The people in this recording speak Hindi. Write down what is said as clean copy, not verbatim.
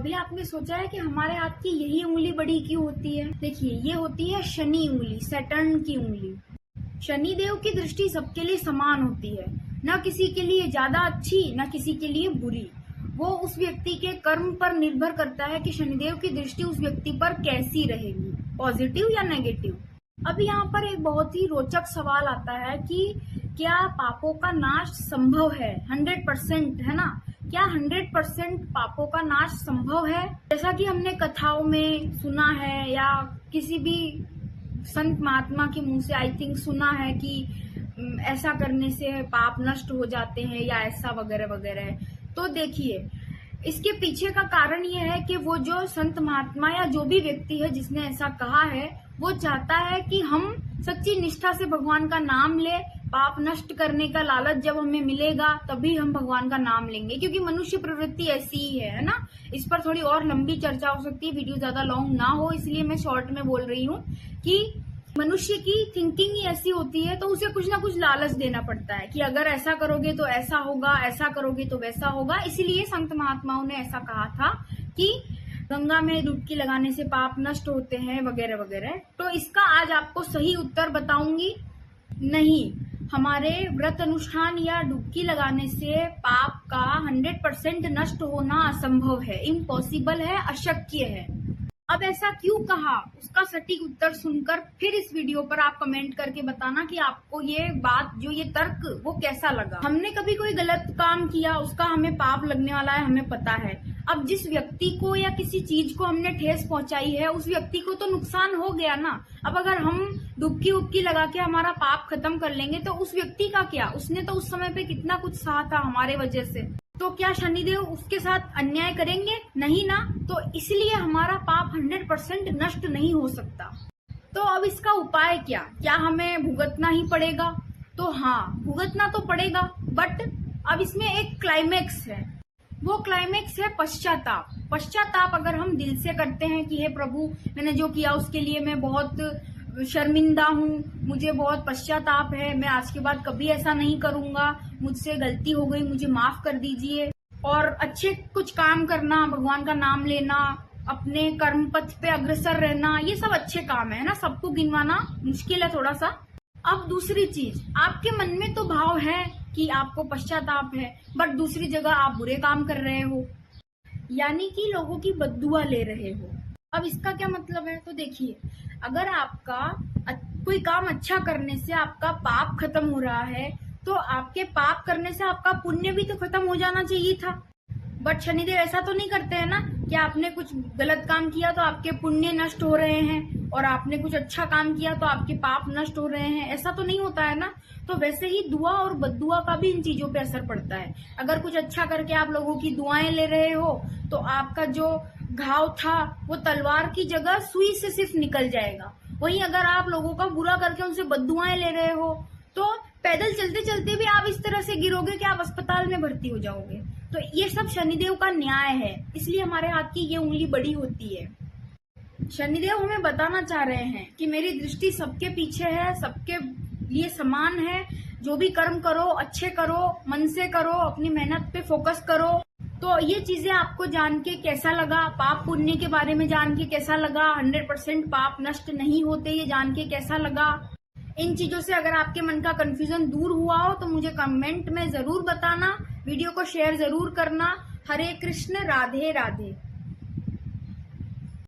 कभी आपने सोचा है कि हमारे हाथ की यही उंगली बड़ी क्यों होती है? देखिए, ये होती है शनि उंगली, सैटर्न की उंगली। शनि देव की दृष्टि सबके लिए समान होती है, न किसी के लिए ज्यादा अच्छी न किसी के लिए बुरी। वो उस व्यक्ति के कर्म पर निर्भर करता है कि शनिदेव की दृष्टि उस व्यक्ति पर कैसी रहेगी, पॉजिटिव या नेगेटिव। अब यहाँ पर एक बहुत ही रोचक सवाल आता है कि क्या पापों का नाश संभव है? 100% है ना? क्या 100% पापों का नाश संभव है? जैसा कि हमने कथाओं में सुना है या किसी भी संत महात्मा के मुंह से आई थिंक सुना है कि ऐसा करने से पाप नष्ट हो जाते हैं या ऐसा वगैरह वगैरह। तो देखिए, इसके पीछे का कारण ये है कि वो जो संत महात्मा या जो भी व्यक्ति है जिसने ऐसा कहा है, वो चाहता है कि हम सच्ची निष्ठा से भगवान का नाम ले। पाप नष्ट करने का लालच जब हमें मिलेगा तभी हम भगवान का नाम लेंगे, क्योंकि मनुष्य प्रवृत्ति ऐसी ही है ना। इस पर थोड़ी और लंबी चर्चा हो सकती है, वीडियो ज्यादा लॉन्ग ना हो इसलिए मैं शॉर्ट में बोल रही हूँ कि मनुष्य की थिंकिंग ही ऐसी होती है, तो उसे कुछ ना कुछ लालच देना पड़ता है कि अगर ऐसा करोगे तो ऐसा होगा, ऐसा करोगे तो वैसा होगा। इसीलिए संत महात्माओं ने ऐसा कहा था कि गंगा में डुबकी लगाने से पाप नष्ट होते हैं वगैरह वगैरह। तो इसका आज आपको सही उत्तर बताऊंगी। नहीं, हमारे व्रत अनुष्ठान या डुबकी लगाने से पाप का 100% नष्ट होना असंभव है, इम्पॉसिबल है, अशक्य है। अब ऐसा क्यों कहा, उसका सटीक उत्तर सुनकर फिर इस वीडियो पर आप कमेंट करके बताना कि आपको ये बात, जो ये तर्क, वो कैसा लगा। हमने कभी कोई गलत काम किया, उसका हमें पाप लगने वाला है, हमें पता है। अब जिस व्यक्ति को या किसी चीज को हमने ठेस पहुंचाई है, उस व्यक्ति को तो नुकसान हो गया ना। अब अगर हम डुबकी उबकी लगा के हमारा पाप खत्म कर लेंगे तो उस व्यक्ति का क्या? उसने तो उस समय पे कितना कुछ सहा था हमारे वजह से। तो क्या शनिदेव उसके साथ अन्याय करेंगे? नहीं ना। तो इसलिए हमारा पाप 100% नष्ट नहीं हो सकता। तो अब इसका उपाय क्या? क्या हमें भुगतना ही पड़ेगा? तो हाँ, भुगतना तो पड़ेगा, बट अब इसमें एक क्लाइमेक्स है। वो क्लाइमेक्स है पश्चाताप। पश्चाताप अगर हम दिल से करते हैं कि हे प्रभु, मैंने जो किया उसके लिए मैं बहुत शर्मिंदा हूँ, मुझे बहुत पश्चाताप है, मैं आज के बाद कभी ऐसा नहीं करूंगा, मुझसे गलती हो गई, मुझे माफ कर दीजिए। और अच्छे कुछ काम करना, भगवान का नाम लेना, अपने कर्म पथ पे अग्रसर रहना, ये सब अच्छे काम है ना। सबको गिनवाना मुश्किल है थोड़ा सा। अब दूसरी चीज, आपके मन में तो भाव है कि आपको पश्चाताप है, बट दूसरी जगह आप बुरे काम कर रहे हो, यानी कि लोगों की बद्दुआ ले रहे हो। अब इसका क्या मतलब है? तो देखिए, अगर आपका कोई काम अच्छा करने से आपका पाप खत्म हो रहा है, तो आपके पाप करने से आपका पुण्य भी तो खत्म हो जाना चाहिए था। बट शनिदेव ऐसा तो नहीं करते हैं ना कि आपने कुछ गलत काम किया तो आपके पुण्य नष्ट हो रहे हैं और आपने कुछ अच्छा काम किया तो आपके पाप नष्ट हो रहे हैं। ऐसा तो नहीं होता है ना। तो वैसे ही दुआ और बद्दुआ का भी इन चीजों पे असर पड़ता है। अगर कुछ अच्छा करके आप लोगों की दुआएं ले रहे हो तो आपका जो घाव था वो तलवार की जगह सुई से सिर्फ निकल जाएगा। वहीं अगर आप लोगों का बुरा करके उनसे बद्दुआएं ले रहे हो तो पैदल चलते चलते भी आप इस तरह से गिरोगे कि आप अस्पताल में भर्ती हो जाओगे। तो ये सब शनिदेव का न्याय है, इसलिए हमारे हाथ की ये उंगली बड़ी होती है। शनिदेव हमें बताना चाह रहे हैं कि मेरी दृष्टि सबके पीछे है, सबके लिए समान है। जो भी कर्म करो अच्छे करो, मन से करो, अपनी मेहनत पे फोकस करो। तो ये चीजें आपको जान के कैसा लगा? पाप पुण्य के बारे में जान के कैसा लगा? 100% पाप नष्ट नहीं होते ये जान के कैसा लगा? इन चीजों से अगर आपके मन का कंफ्यूजन दूर हुआ हो तो मुझे कमेंट में जरूर बताना, वीडियो को शेयर जरूर करना। हरे कृष्ण, राधे राधे।